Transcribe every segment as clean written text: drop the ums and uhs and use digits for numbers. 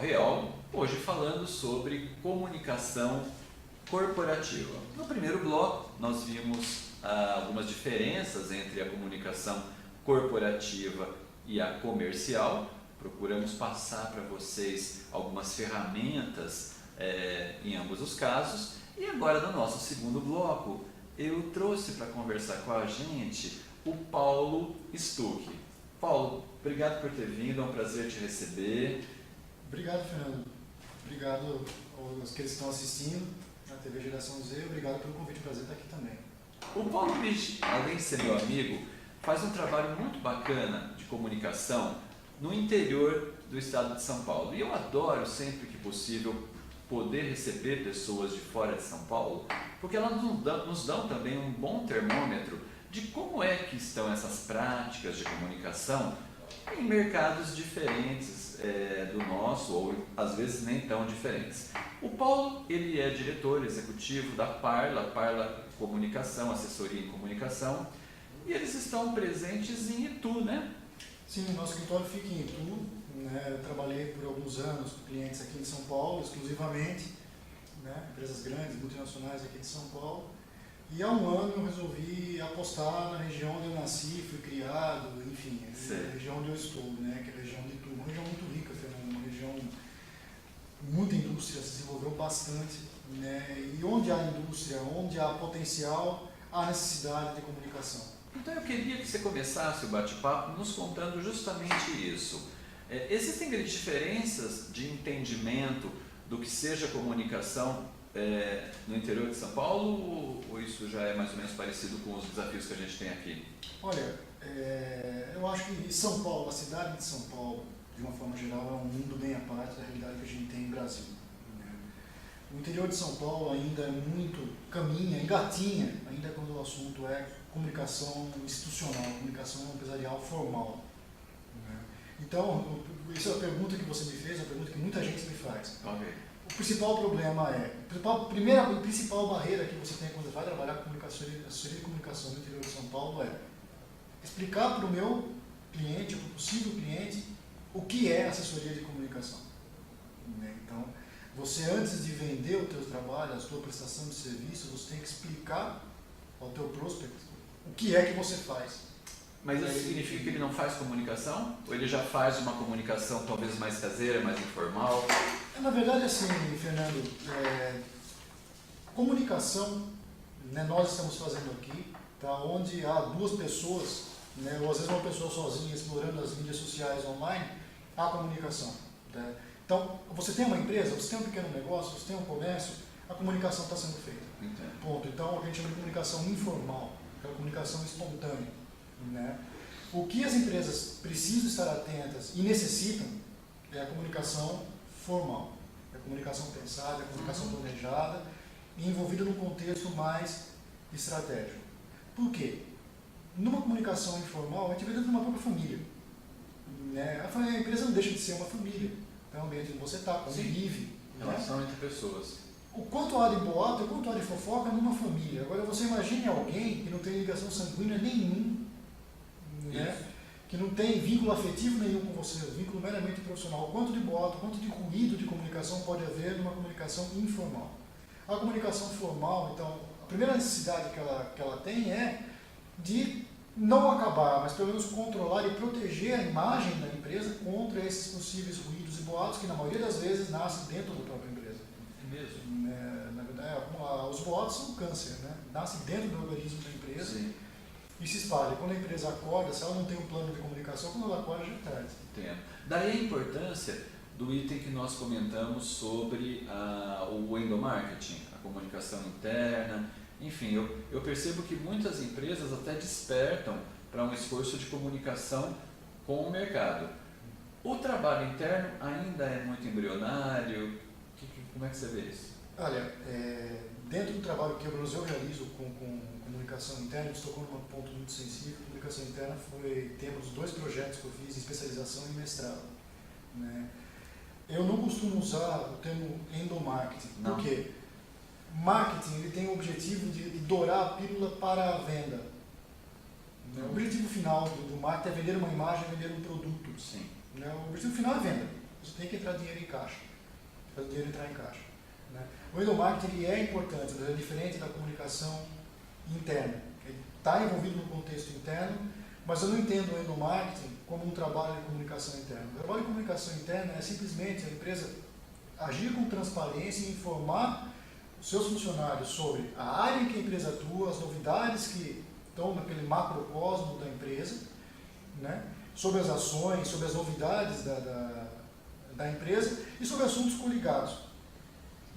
Real, hoje falando sobre comunicação corporativa. No primeiro bloco, nós vimos algumas diferenças entre a comunicação corporativa e a comercial. Procuramos passar para vocês algumas ferramentas em ambos os casos. E agora, no nosso segundo bloco, eu trouxe para conversar com a gente o Paulo Stuck. Paulo, obrigado por ter vindo, é um prazer te receber. Obrigado, Fernando. Obrigado aos que estão assistindo na TV Geração Z. Obrigado pelo convite, prazer estar aqui também. O Paulo, além de ser meu amigo, faz um trabalho muito bacana de comunicação no interior do estado de São Paulo. E eu adoro, sempre que possível, poder receber pessoas de fora de São Paulo, porque elas nos dão também um bom termômetro de como é que estão essas práticas de comunicação em mercados diferentes do nosso, ou às vezes nem tão diferentes. O Paulo, ele é diretor executivo da Parla Comunicação, assessoria em comunicação, e eles estão presentes em Itu, né? Sim, nosso escritório fica em Itu, né? Eu trabalhei por alguns anos com clientes aqui de São Paulo, exclusivamente, né? Empresas grandes, multinacionais aqui de São Paulo. E há um ano eu resolvi apostar na região onde eu nasci, fui criado, enfim, a região onde eu estou, né? Que é a região de Itu, uma região muito rica, uma região, muita indústria, se desenvolveu bastante, né? E onde há indústria, onde há potencial, há necessidade de comunicação. Então eu queria que você começasse o bate-papo nos contando justamente isso. Existem grandes diferenças de entendimento do que seja comunicação no interior de São Paulo, ou isso já é mais ou menos parecido com os desafios que a gente tem aqui? Olha, eu acho que São Paulo, a cidade de São Paulo, de uma forma geral, é um mundo bem à parte da realidade que a gente tem no Brasil. Né? O interior de São Paulo ainda é muito engatinha, ainda quando o assunto é comunicação institucional, comunicação empresarial formal. Né? Então, essa é a pergunta que você me fez, é a pergunta que muita gente me faz. Okay. O principal problema a principal barreira que você tem quando vai trabalhar com assessoria de comunicação no interior de São Paulo é explicar para o meu cliente, para o possível cliente, o que é assessoria de comunicação. Né? Então, você antes de vender o teu trabalho, a tua prestação de serviço, você tem que explicar ao teu prospect o que é que você faz. Mas isso significa que ele não faz comunicação? Ou ele já faz uma comunicação talvez mais caseira, mais informal? Na verdade, assim, Fernando, comunicação, né, nós estamos fazendo aqui, tá, onde há duas pessoas, né, ou às vezes uma pessoa sozinha explorando as mídias sociais online, há comunicação. Né? Então, você tem uma empresa, você tem um pequeno negócio, você tem um comércio, a comunicação está sendo feita. Entendo. Ponto. Então, a gente chama de comunicação informal, aquela comunicação espontânea. Né? O que as empresas precisam estar atentas e necessitam é a comunicação formal, é a comunicação pensada, é a comunicação planejada e envolvida num contexto mais estratégico. Por quê? Numa comunicação informal, a gente vê dentro de uma própria família. Né? A empresa não deixa de ser uma família, é um ambiente onde você está, convive. Relação entre pessoas. O quanto há de boato, o quanto há de fofoca numa família. Agora você imagine alguém que não tem ligação sanguínea nenhum, né? Que não tem vínculo afetivo nenhum com você, vínculo meramente profissional. Quanto de boato, quanto de ruído de comunicação pode haver numa comunicação informal? A comunicação formal, então, a primeira necessidade que ela tem é de não acabar, mas pelo menos controlar e proteger a imagem da empresa contra esses possíveis ruídos e boatos que na maioria das vezes nascem dentro da própria empresa. É mesmo? Na verdade, os boatos são câncer, né? Nascem dentro do organismo da empresa. Sim. E se espalha. Quando a empresa acorda, se ela não tem um plano de comunicação, quando ela acorda já é tarde. Entendo. Daí a importância do item que nós comentamos sobre o endomarketing, a comunicação interna. Enfim, eu percebo que muitas empresas até despertam para um esforço de comunicação com o mercado. O trabalho interno ainda é muito embrionário. Como é que você vê isso? Olha, dentro do trabalho que eu realizo com comunicação interna, a gente tocou num ponto muito sensível. Comunicação interna foi tema dos 2 projetos que eu fiz, especialização e mestrado. Né? Eu não costumo usar o termo endomarketing. Por quê? Marketing ele tem o objetivo de dourar a pílula para a venda. Né? O objetivo final do marketing é vender uma imagem, vender um produto. Sim. Né? O objetivo final é venda. você tem que entrar dinheiro em caixa, fazer o dinheiro entrar em caixa. Né? O endomarketing ele é importante, mas é diferente da comunicação interna. Ele está envolvido no contexto interno, mas eu não entendo o endomarketing como um trabalho de comunicação interna. O trabalho de comunicação interna é simplesmente a empresa agir com transparência e informar os seus funcionários sobre a área em que a empresa atua, as novidades que estão naquele macrocosmo da empresa, né? Sobre as ações, sobre as novidades da empresa e sobre assuntos coligados.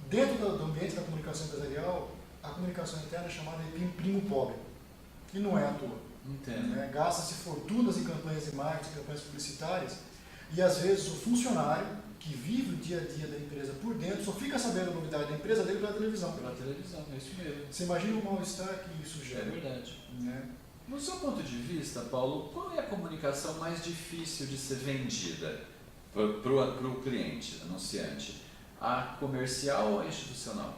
Dentro do ambiente da comunicação empresarial, a comunicação interna é chamada de primo pobre, e não é à toa. Entendo. Né? Gasta-se fortunas em campanhas de marketing, campanhas publicitárias, e às vezes o funcionário que vive o dia a dia da empresa por dentro só fica sabendo a novidade da empresa dele pela televisão. Pela televisão, é isso mesmo. Você imagina o mal-estar que isso gera. É verdade. Né? No seu ponto de vista, Paulo, qual é a comunicação mais difícil de ser vendida para o cliente, anunciante? A comercial ou a institucional?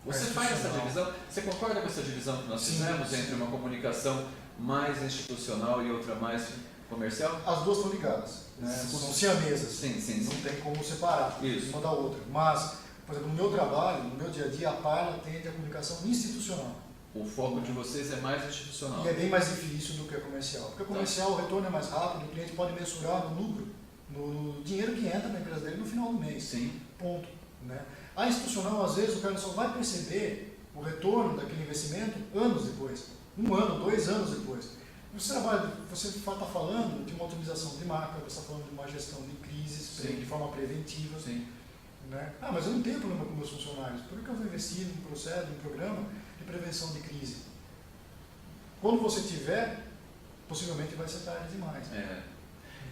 Você faz essa divisão? Você concorda com essa divisão que nós fizemos entre uma comunicação mais institucional e outra mais comercial? As duas estão ligadas, né? São siamesas. Sim. Não tem como separar uma da outra. Mas, por exemplo, no meu trabalho, no meu dia a dia, a Parla atende a comunicação institucional. O foco de vocês é mais institucional. E é bem mais difícil do que a comercial. Porque a comercial, o retorno é mais rápido, o cliente pode mensurar no lucro, no dinheiro que entra na empresa dele no final do mês. Sim. Ponto. Né? A institucional, às vezes, o cara só vai perceber o retorno daquele investimento anos depois. 1 ano, 2 anos depois. Você está falando de uma otimização de marca, você está falando de uma gestão de crises de forma preventiva. Sim. Né? Ah, mas eu não tenho problema com meus funcionários. Por que eu vou investir num processo, num programa de prevenção de crise? Quando você tiver, possivelmente vai ser tarde demais.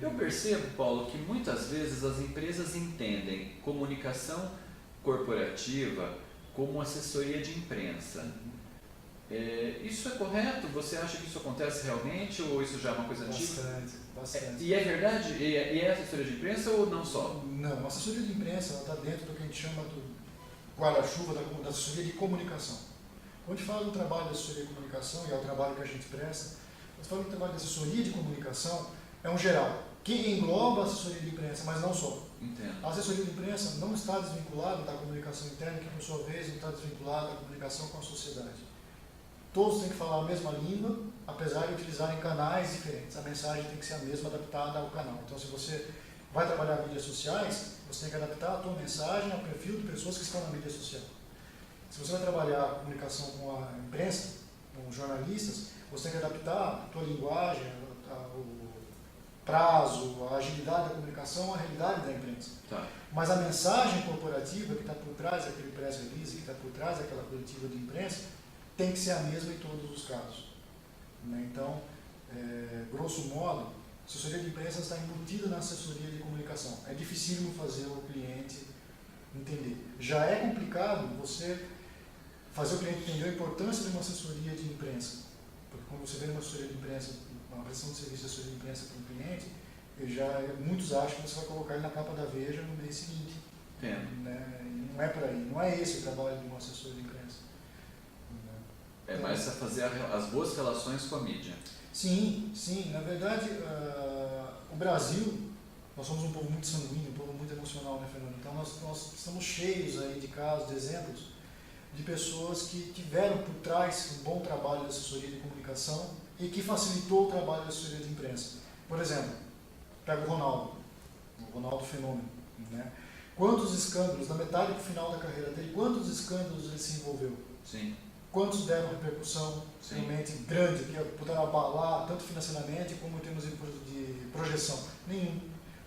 Eu percebo, Paulo, que muitas vezes as empresas entendem comunicação corporativa como assessoria de imprensa. Isso é correto? Você acha que isso acontece realmente ou isso já é uma coisa antiga? Bastante. E é verdade? E é assessoria de imprensa ou não só? Não, a assessoria de imprensa está dentro do que a gente chama do guarda-chuva da assessoria de comunicação. Quando a gente fala do trabalho de assessoria de comunicação, e é o trabalho que a gente presta, quando fala do trabalho de assessoria de comunicação, é um geral, que engloba a assessoria de imprensa, mas não só. Entendo. A assessoria de imprensa não está desvinculada da comunicação interna, que por sua vez não está desvinculada da comunicação com a sociedade. Todos têm que falar a mesma língua, apesar de utilizarem canais diferentes. A mensagem tem que ser a mesma, adaptada ao canal. Então, se você vai trabalhar mídias sociais, você tem que adaptar a tua mensagem ao perfil de pessoas que estão na mídia social. Se você vai trabalhar a comunicação com a imprensa, com jornalistas, você tem que adaptar a tua linguagem, o prazo, a agilidade da comunicação à realidade da imprensa. Tá. Mas a mensagem corporativa que está por trás daquele press release, que está por trás daquela coletiva de imprensa, tem que ser a mesma em todos os casos. Né? Então, grosso modo, a assessoria de imprensa está embutida na assessoria de comunicação. É dificílimo fazer o cliente entender. Já é complicado você fazer o cliente entender a importância de uma assessoria de imprensa. Porque quando você vê uma assessoria de imprensa, uma prestação de serviço de assessoria de imprensa para um cliente, muitos acham que você vai colocar ele na capa da Veja no mês seguinte. Né? E não é por aí. Não é esse o trabalho de um assessor de imprensa. É mais a fazer as boas relações com a mídia. Sim. Na verdade, o Brasil, nós somos um povo muito sanguíneo, um povo muito emocional, né, Fernando? Então, nós estamos cheios aí de casos, de exemplos, de pessoas que tiveram por trás um bom trabalho de assessoria de comunicação e que facilitou o trabalho de assessoria de imprensa. Por exemplo, pega o Ronaldo Fenômeno. Né? Quantos escândalos, na metade para o final da carreira dele, quantos escândalos ele se envolveu? Sim. Quantos deram repercussão realmente grande, que puderam abalar tanto financeiramente como em termos de projeção? Nenhum.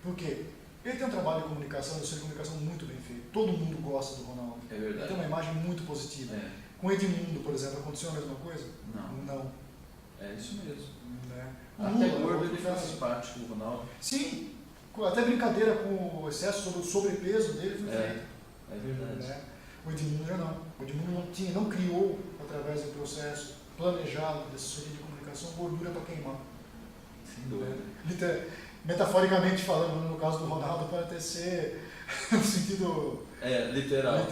Por quê? Ele tem um trabalho de comunicação, de comunicação muito bem feito. Todo mundo gosta do Ronaldo. É verdade. Ele tem uma imagem muito positiva. Com Edmundo, por exemplo, aconteceu a mesma coisa? Não. É isso mesmo. Né? Até gordo ele foi simpático, o Ronaldo. Sim. Até brincadeira com o excesso sobre o sobrepeso dele foi feita. É verdade. Né? O Edmundo já não. O Edmundo não criou, através do processo planejado de assessoria de comunicação, gordura para queimar. Sem dúvida. Metaforicamente falando, no caso do Ronaldo, pode até ser no sentido literal.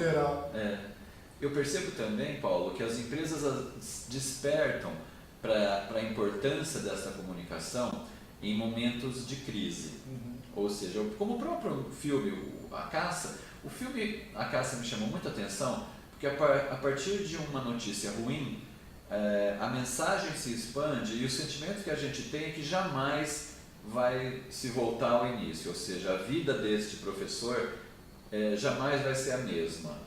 Eu percebo também, Paulo, que as empresas despertam para a importância dessa comunicação em momentos de crise. Ou seja, como o próprio filme, A Caça, o filme A Caça me chamou muita atenção, porque a partir de uma notícia ruim, a mensagem se expande e o sentimento que a gente tem é que jamais vai se voltar ao início, ou seja, a vida deste professor jamais vai ser a mesma.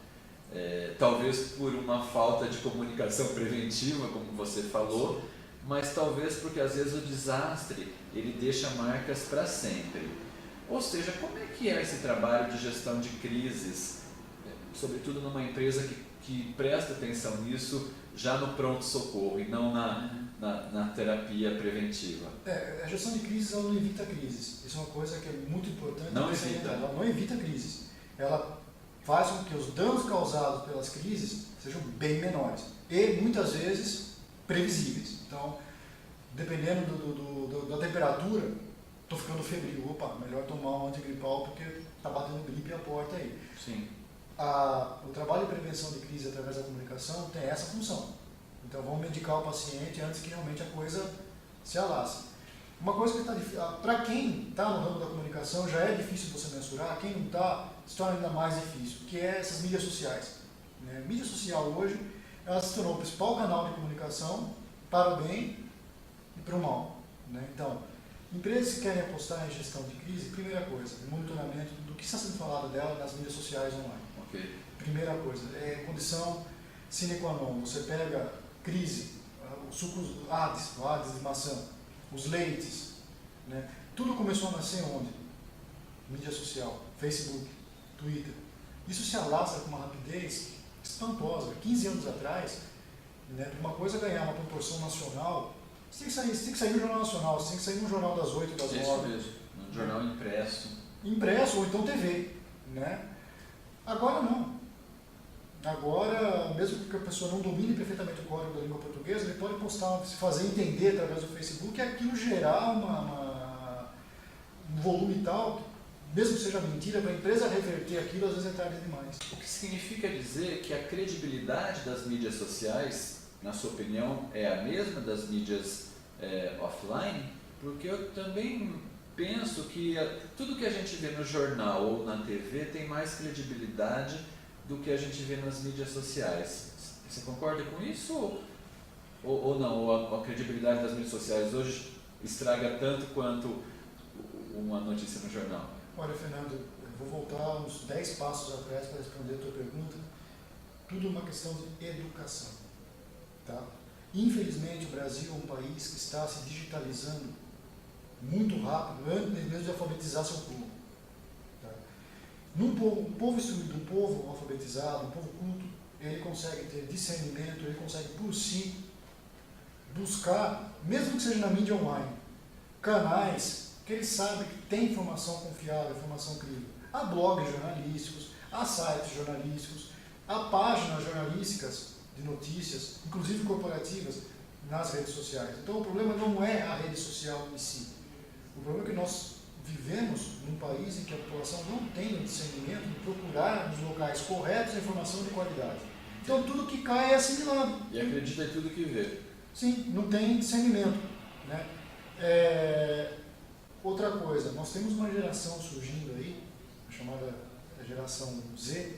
Talvez por uma falta de comunicação preventiva, como você falou, mas talvez porque às vezes o desastre ele deixa marcas para sempre. Ou seja, como é que é esse trabalho de gestão de crises, sobretudo numa empresa que presta atenção nisso já no pronto-socorro e não na terapia preventiva? A gestão de crises ela não evita crises. Isso é uma coisa que é muito importante. Não evita. Ela não evita crises. Ela faz com que os danos causados pelas crises sejam bem menores e muitas vezes previsíveis. Então, dependendo da temperatura, estou ficando febril, opa, melhor tomar um antigripal porque está batendo gripe à porta aí. Sim. O trabalho de prevenção de crise através da comunicação tem essa função. Então vamos medicar o paciente antes que realmente a coisa se alastre. Uma coisa que está difícil, para quem está no ramo da comunicação já é difícil você mensurar, quem não está se torna ainda mais difícil, que é essas mídias sociais. Mídia social hoje, ela se tornou o principal canal de comunicação para o bem e para o mal. Então, empresas que querem apostar em gestão de crise, primeira coisa, monitoramento do que está sendo falado dela nas mídias sociais online. Okay. Primeira coisa, condição sine qua non. Você pega crise, os sucos ADS de maçã, os leites, tudo começou a nascer onde? Mídia social, Facebook, Twitter. Isso se alastra com uma rapidez espantosa. 15 anos atrás, para uma coisa ganhar uma proporção nacional, você tem que sair no Jornal Nacional, você tem que sair no Jornal das 8, das 9. Isso mesmo, no jornal impresso. Impresso ou então TV. Agora não. Agora, mesmo que a pessoa não domine perfeitamente o código da língua portuguesa, ele pode postar, se fazer entender através do Facebook e aquilo gerar um volume tal, mesmo que seja mentira, para a empresa reverter aquilo, às vezes é tarde demais. O que significa dizer que a credibilidade das mídias sociais, na sua opinião, é a mesma das mídias offline? Porque eu também penso que tudo que a gente vê no jornal ou na TV tem mais credibilidade do que a gente vê nas mídias sociais. Você concorda com isso ou não? Ou a credibilidade das mídias sociais hoje estraga tanto quanto uma notícia no jornal? Olha, Fernando, eu vou voltar uns 10 passos atrás para responder a tua pergunta. Tudo uma questão de educação. Tá? Infelizmente, o Brasil é um país que está se digitalizando muito rápido, antes mesmo de alfabetizar seu povo. Um povo instruído, um povo alfabetizado, um povo culto, ele consegue ter discernimento, ele consegue por si buscar, mesmo que seja na mídia online, canais que ele sabe que tem informação confiável, informação crível. Há blogs jornalísticos, há sites jornalísticos, há páginas jornalísticas de notícias, inclusive corporativas, nas redes sociais. Então o problema não é a rede social em si. O problema é que nós vivemos num país em que a população não tem o discernimento de procurar nos locais corretos a informação de qualidade. Então tudo que cai é assimilado. E acredita em tudo que vê. Sim, não tem discernimento. Outra coisa, nós temos uma geração surgindo aí, chamada geração Z,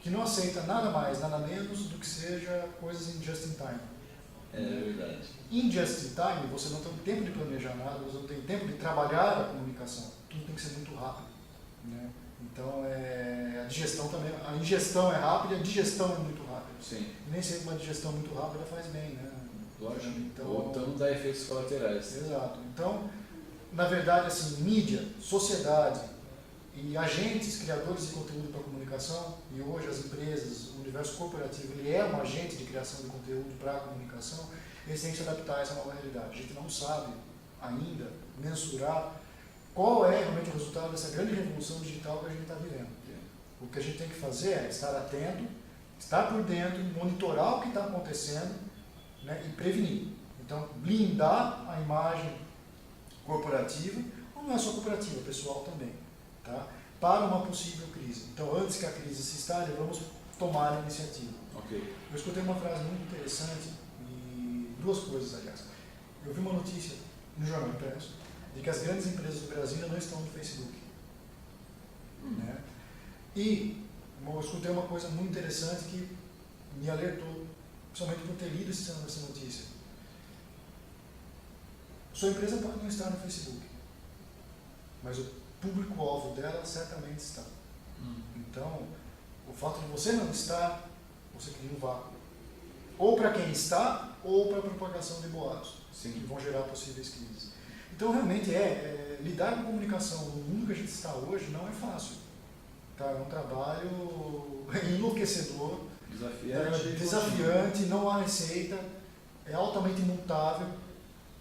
que não aceita nada mais, nada menos do que seja coisas em just in time. É verdade. Em just in time, você não tem tempo de planejar nada, você não tem tempo de trabalhar a comunicação. Tudo tem que ser muito rápido. Então, a digestão também, a ingestão é rápida e a digestão é muito rápida. Sim. E nem sempre uma digestão muito rápida faz bem, Lógico. Ou então dá efeitos colaterais. Exato. Então, na verdade, assim, mídia, sociedade e agentes, criadores de conteúdo para comunicação, e hoje as empresas, o universo corporativo, ele é um agente de criação de conteúdo para a comunicação, eles têm que se adaptar a essa nova realidade. A gente não sabe ainda mensurar qual é realmente o resultado dessa grande revolução digital que a gente está vivendo. O que a gente tem que fazer é estar atento, estar por dentro, monitorar o que está acontecendo, e prevenir. Então, blindar a imagem corporativa, ou não é só corporativa, pessoal também, tá? Para uma possível crise. Então, antes que a crise se instale, vamos tomar a iniciativa. Okay. Eu escutei uma frase muito interessante, e duas coisas, aliás. Eu vi uma notícia no jornal impresso, de que as grandes empresas do Brasil ainda não estão no Facebook. Né? E eu escutei uma coisa muito interessante que me alertou, principalmente por ter lido essa notícia. Sua empresa pode não estar no Facebook, mas o público-alvo dela certamente está. Então, o fato de você não estar, você cria um vácuo. Ou para quem está, ou para a propagação de boatos, que vão gerar possíveis crises. Então, realmente, lidar com comunicação no mundo que a gente está hoje não é fácil. Tá? É um trabalho enlouquecedor, desafiante, não há receita, é altamente mutável.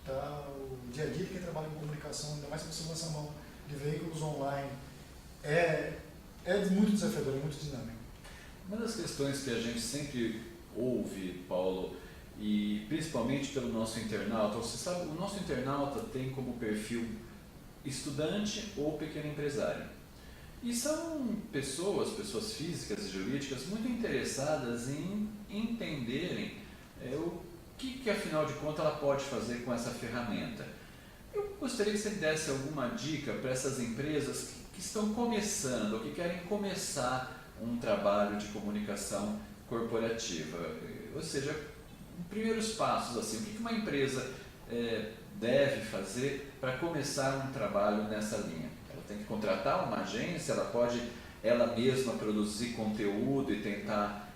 Tá? O dia a dia de quem trabalha com comunicação, ainda mais se você lança a mão de veículos online, é muito desafiador, é muito dinâmico. Uma das questões que a gente sempre ouve, Paulo, e principalmente pelo nosso internauta, você sabe, o nosso internauta tem como perfil estudante ou pequeno empresário. E são pessoas físicas e jurídicas muito interessadas em entenderem o que afinal de contas ela pode fazer com essa ferramenta. Eu gostaria que você desse alguma dica para essas empresas que estão começando, ou que querem começar um trabalho de comunicação corporativa. Ou seja, primeiros passos, assim, o que uma empresa deve fazer para começar um trabalho nessa linha? Ela tem que contratar uma agência, ela pode ela mesma produzir conteúdo e tentar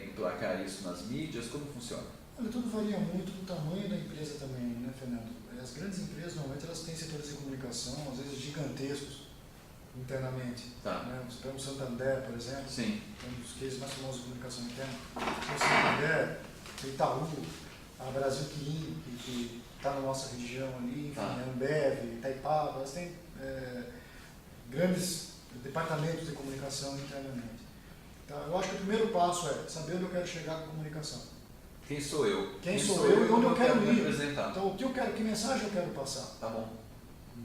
emplacar isso nas mídias? Como funciona? Olha, tudo varia muito do tamanho da empresa também, né, Fernando? As grandes empresas, normalmente, elas têm setores de comunicação, às vezes gigantescos, internamente. Tá. Né? Você pega o Santander, por exemplo, Sim. um dos cases mais famosos de comunicação interna. O Santander, o Itaú, a Brasil Quirim, que está na nossa região ali, enfim, a Ambev, Itaipava, elas têm grandes departamentos de comunicação internamente. Tá? Eu acho que o primeiro passo é saber onde eu quero chegar com a comunicação. Quem sou eu? Quem sou eu e onde eu quero ir. Representar. Então, que mensagem eu quero passar? Tá bom.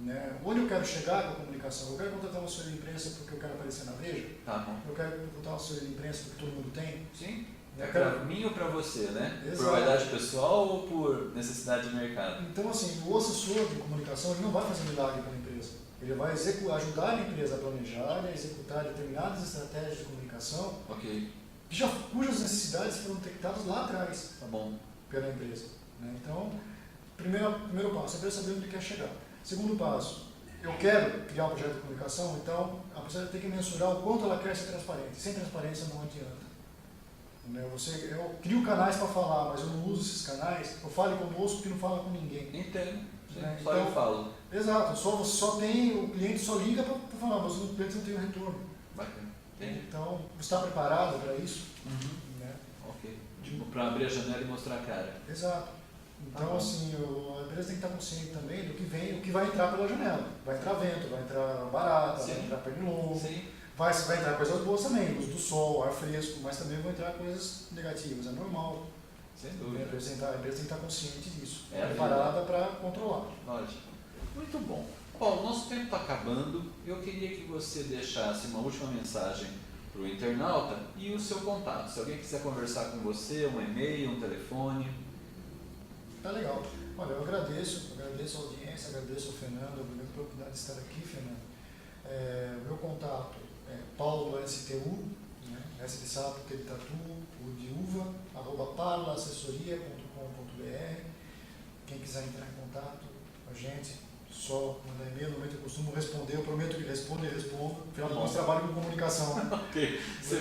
Né? Onde eu quero chegar com a comunicação? Eu quero contratar uma assessoria de imprensa porque eu quero aparecer na Veja? Tá bom. Eu quero contratar uma assessoria de imprensa porque todo mundo tem? Sim. É para mim ou para você, né? Exato. Por vaidade pessoal ou por necessidade de mercado? Então, assim, o assessor de comunicação ele não vai fazer milagre para a empresa. Ele vai ajudar a empresa a planejar, a executar determinadas estratégias de comunicação cujas necessidades foram detectadas lá atrás. Tá bom. Pela empresa. Né? Então, primeiro passo, saber onde quer chegar. Segundo passo, eu quero criar um projeto de comunicação, então a pessoa tem que mensurar o quanto ela quer ser transparente. Sem transparência não adianta. Né? Eu crio canais para falar, mas eu não uso esses canais, eu falo conosco que não fala com ninguém. Entendo. Né? Só eu falo. Exato, o cliente só liga para falar, mas o cliente não tem um retorno. Bacana. Entendi. Então, você está preparado para isso? Né? Ok. Tipo, para abrir a janela e mostrar a cara. Exato. Então, assim, a empresa tem que estar consciente também do que vem, o que vai entrar pela janela. Vai entrar vento, vai entrar barata, vai entrar pernilongo, vai entrar coisas boas também, luz do sol, ar fresco, mas também vão entrar coisas negativas, é normal. Sem dúvida. A empresa tem que estar consciente disso, preparada para controlar. Lógico. Muito bom. Bom, nosso tempo está acabando. Eu queria que você deixasse uma última mensagem para o internauta e o seu contato. Se alguém quiser conversar com você, um e-mail, um telefone. Tá legal. Olha, eu agradeço a audiência, agradeço ao Fernando, obrigado pela oportunidade de estar aqui, Fernando. O meu contato é Paulo STU, né? S de sapo, T de tatu, U de uva, @parlassessoria.com.br. Quem quiser entrar em contato com a gente, só mandar e-mail, normalmente eu costumo responder, eu prometo que respondo e respondo, afinal do nosso trabalho com comunicação. Ok, você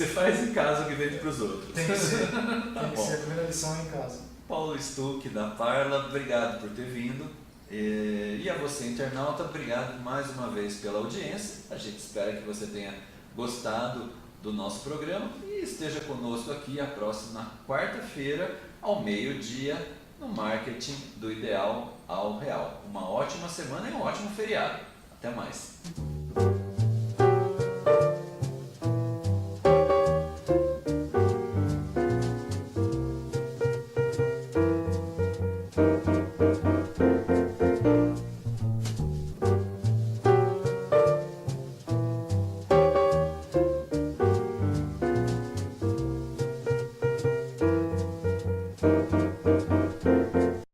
faz em casa o que vende para os outros. Tem que ser, a primeira lição é em casa. Paulo Stuck da Parla, obrigado por ter vindo. E a você, internauta, obrigado mais uma vez pela audiência. A gente espera que você tenha gostado do nosso programa e esteja conosco aqui a próxima quarta-feira, ao meio-dia, no Marketing do Ideal ao Real. Uma ótima semana e um ótimo feriado. Até mais.